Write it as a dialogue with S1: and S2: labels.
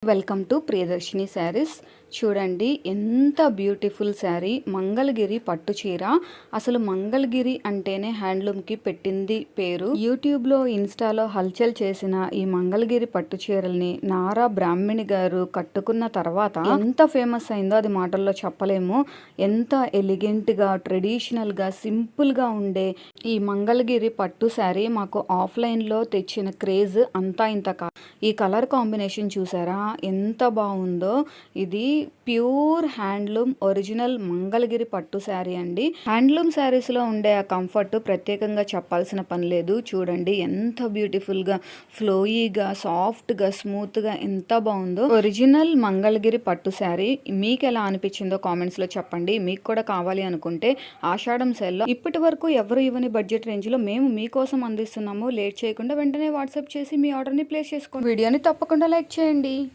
S1: Welcome to Priyadarshini saris. చూడండి ఎంత beautiful sari, Mangalagiri పట్టు చీర. అసలు మంగళగిరి అంటేనే హ్యాండ్లూమ్కి పెట్టింది పేరు. యూట్యూబ్లో ఇన్స్టాలో హల్చల్ చేసిన ఈ మంగళగిరి పట్టు చీరల్ని నారా బ్రాహ్మణి గారు కట్టుకున్న తర్వాత ఎంత ఫేమస్ అయిందో అది మాటల్లో చెప్పలేము. ఎంత ఎలిగెంట్గా, ట్రెడిషనల్గా, సింపుల్గా ఉండే ఈ మంగళగిరి పట్టు శారీ మాకు ఆఫ్లైన్లో తెచ్చిన క్రేజ్ అంతా ఇంత కాదు. ఈ కలర్ కాంబినేషన్ చూసారా ఎంత బాగుందో. ఇది ప్యూర్ హ్యాండ్లూమ్ ఒరిజినల్ మంగళగిరి పట్టు శారీ అండి. హ్యాండ్లూమ్ శారీస్లో ఉండే ఆ కంఫర్ట్ ప్రత్యేకంగా చెప్పాల్సిన పని లేదు. చూడండి ఎంత బ్యూటిఫుల్గా, ఫ్లోయీగా, సాఫ్ట్గా, స్మూత్గా ఎంత బాగుందో. ఒరిజినల్ మంగళగిరి పట్టు శారీ మీకు ఎలా అనిపించిందో కామెంట్స్లో చెప్పండి. మీకు కూడా కావాలి అనుకుంటే ఆషాఢం సేల్లో ఇప్పటి వరకు ఎవరు ఇవ్వని బడ్జెట్ రేంజ్లో మేము మీకోసం అందిస్తున్నాము. లేట్ చేయకుండా వెంటనే వాట్సాప్ చేసి మీ ఆర్డర్ని ప్లేస్ చేసుకోండి. వీడియోని తప్పకుండా లైక్ చేయండి.